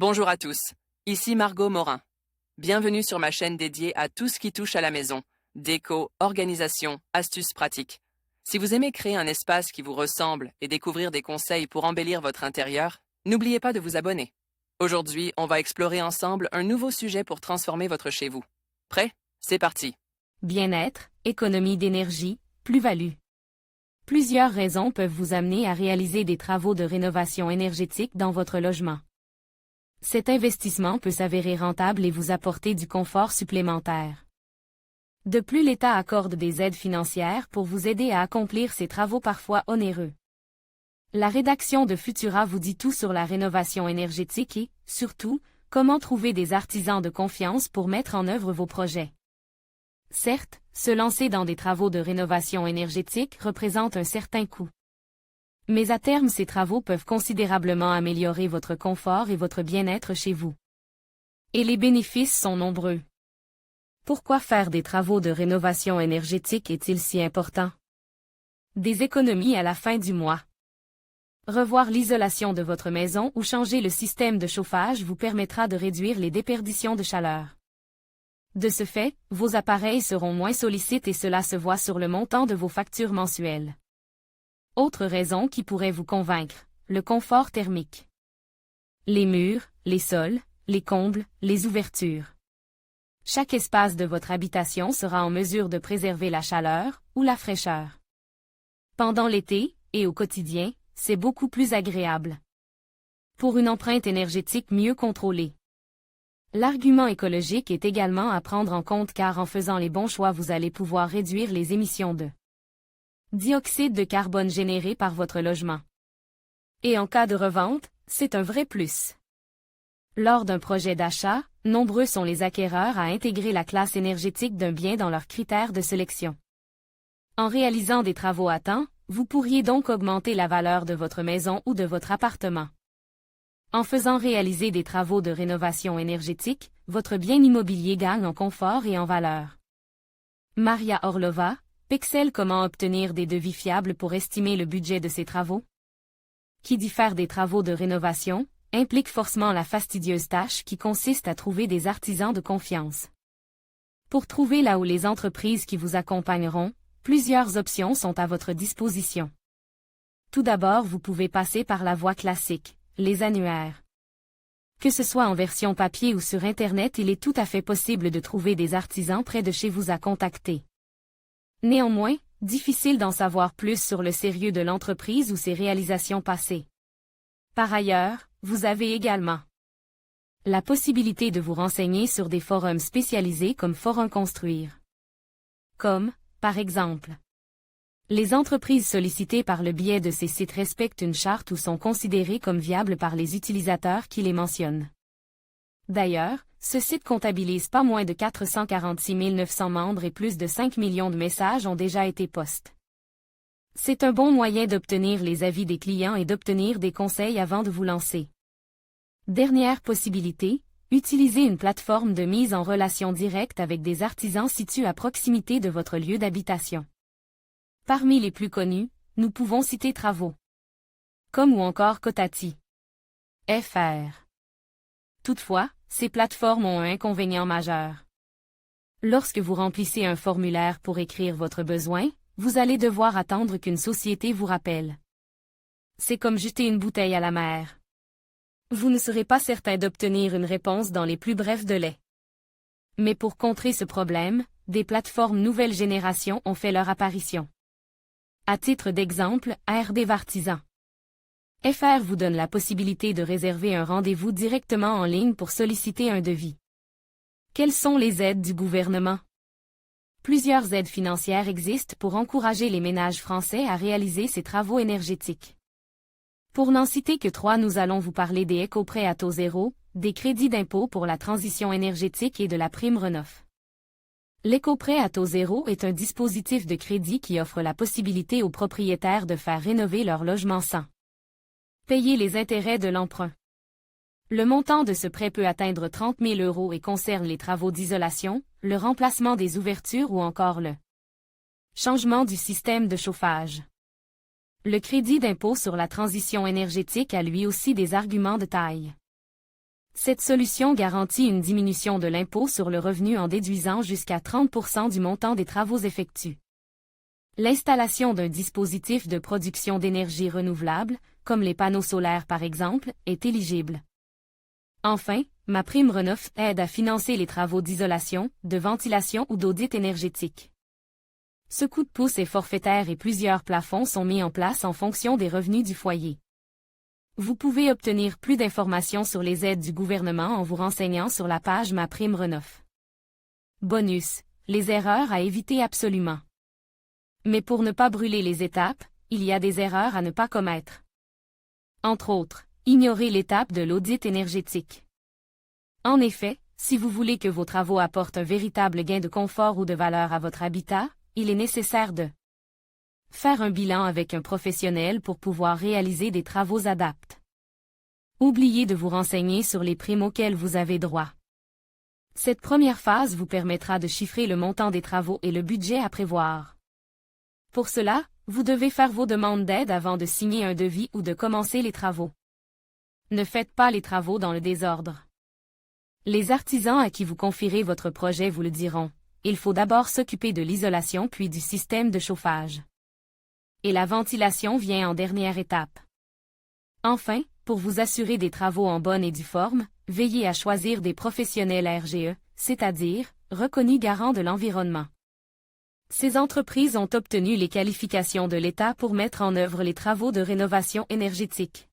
Bonjour à tous, ici Margot Morin. Bienvenue sur ma chaîne dédiée à tout ce qui touche à la maison, déco, organisation, astuces pratiques. Si vous aimez créer un espace qui vous ressemble et découvrir des conseils pour embellir votre intérieur, n'oubliez pas de vous abonner. Aujourd'hui, on va explorer ensemble un nouveau sujet pour transformer votre chez vous. Prêt? C'est parti! Bien-être, économie d'énergie, plus-value. Plusieurs raisons peuvent vous amener à réaliser des travaux de rénovation énergétique dans votre logement. Cet investissement peut s'avérer rentable et vous apporter du confort supplémentaire. De plus, l'État accorde des aides financières pour vous aider à accomplir ces travaux parfois onéreux. La rédaction de Futura vous dit tout sur la rénovation énergétique et, surtout, comment trouver des artisans de confiance pour mettre en œuvre vos projets. Certes, se lancer dans des travaux de rénovation énergétique représente un certain coût. Mais à terme, ces travaux peuvent considérablement améliorer votre confort et votre bien-être chez vous. Et les bénéfices sont nombreux. Pourquoi faire des travaux de rénovation énergétique est-il si important? Des économies à la fin du mois. Revoir l'isolation de votre maison ou changer le système de chauffage vous permettra de réduire les déperditions de chaleur. De ce fait, vos appareils seront moins sollicités et cela se voit sur le montant de vos factures mensuelles. Autre raison qui pourrait vous convaincre, le confort thermique. Les murs, les sols, les combles, les ouvertures. Chaque espace de votre habitation sera en mesure de préserver la chaleur ou la fraîcheur. Pendant l'été, et au quotidien, c'est beaucoup plus agréable. Pour une empreinte énergétique mieux contrôlée. L'argument écologique est également à prendre en compte car en faisant les bons choix vous allez pouvoir réduire les émissions de dioxyde de carbone généré par votre logement. Et en cas de revente, c'est un vrai plus. Lors d'un projet d'achat, nombreux sont les acquéreurs à intégrer la classe énergétique d'un bien dans leurs critères de sélection. En réalisant des travaux à temps, vous pourriez donc augmenter la valeur de votre maison ou de votre appartement. En faisant réaliser des travaux de rénovation énergétique, votre bien immobilier gagne en confort et en valeur. Maria Orlova, Pexel. Comment obtenir des devis fiables pour estimer le budget de ces travaux? Qui dit faire des travaux de rénovation, implique forcément la fastidieuse tâche qui consiste à trouver des artisans de confiance. Pour trouver là où les entreprises qui vous accompagneront, plusieurs options sont à votre disposition. Tout d'abord, vous pouvez passer par la voie classique, les annuaires. Que ce soit en version papier ou sur Internet, il est tout à fait possible de trouver des artisans près de chez vous à contacter. Néanmoins, difficile d'en savoir plus sur le sérieux de l'entreprise ou ses réalisations passées. Par ailleurs, vous avez également la possibilité de vous renseigner sur des forums spécialisés comme Forum Construire. Comme, par exemple, les entreprises sollicitées par le biais de ces sites respectent une charte ou sont considérées comme viables par les utilisateurs qui les mentionnent. D'ailleurs, ce site comptabilise pas moins de 446 900 membres et plus de 5 millions de messages ont déjà été postés. C'est un bon moyen d'obtenir les avis des clients et d'obtenir des conseils avant de vous lancer. Dernière possibilité, utilisez une plateforme de mise en relation directe avec des artisans situés à proximité de votre lieu d'habitation. Parmi les plus connus, nous pouvons citer Travaux. Comme ou encore Cotati. FR. Toutefois, ces plateformes ont un inconvénient majeur. Lorsque vous remplissez un formulaire pour écrire votre besoin, vous allez devoir attendre qu'une société vous rappelle. C'est comme jeter une bouteille à la mer. Vous ne serez pas certain d'obtenir une réponse dans les plus brefs délais. Mais pour contrer ce problème, des plateformes nouvelle génération ont fait leur apparition. À titre d'exemple, ARD Vartisan. FR vous donne la possibilité de réserver un rendez-vous directement en ligne pour solliciter un devis. Quelles sont les aides du gouvernement? Plusieurs aides financières existent pour encourager les ménages français à réaliser ces travaux énergétiques. Pour n'en citer que 3, nous allons vous parler des éco-prêts à taux zéro, des crédits d'impôt pour la transition énergétique et de la prime Rénov'. L'éco-prêt à taux zéro est un dispositif de crédit qui offre la possibilité aux propriétaires de faire rénover leur logement sans payer les intérêts de l'emprunt. Le montant de ce prêt peut atteindre 30 000 € et concerne les travaux d'isolation, le remplacement des ouvertures ou encore le changement du système de chauffage. Le crédit d'impôt sur la transition énergétique a lui aussi des arguments de taille. Cette solution garantit une diminution de l'impôt sur le revenu en déduisant jusqu'à 30% du montant des travaux effectués. L'installation d'un dispositif de production d'énergie renouvelable, comme les panneaux solaires par exemple, est éligible. Enfin, MaPrimeRénov' aide à financer les travaux d'isolation, de ventilation ou d'audit énergétique. Ce coup de pouce est forfaitaire et plusieurs plafonds sont mis en place en fonction des revenus du foyer. Vous pouvez obtenir plus d'informations sur les aides du gouvernement en vous renseignant sur la page MaPrimeRénov'. Bonus, les erreurs à éviter absolument. Mais pour ne pas brûler les étapes, il y a des erreurs à ne pas commettre. Entre autres, ignorez l'étape de l'audit énergétique. En effet, si vous voulez que vos travaux apportent un véritable gain de confort ou de valeur à votre habitat, il est nécessaire de faire un bilan avec un professionnel pour pouvoir réaliser des travaux adaptés. Oubliez de vous renseigner sur les primes auxquelles vous avez droit. Cette première phase vous permettra de chiffrer le montant des travaux et le budget à prévoir. Pour cela, vous devez faire vos demandes d'aide avant de signer un devis ou de commencer les travaux. Ne faites pas les travaux dans le désordre. Les artisans à qui vous confierez votre projet vous le diront. Il faut d'abord s'occuper de l'isolation puis du système de chauffage. Et la ventilation vient en dernière étape. Enfin, pour vous assurer des travaux en bonne et due forme, veillez à choisir des professionnels RGE, c'est-à-dire reconnus garants de l'environnement. Ces entreprises ont obtenu les qualifications de l'État pour mettre en œuvre les travaux de rénovation énergétique.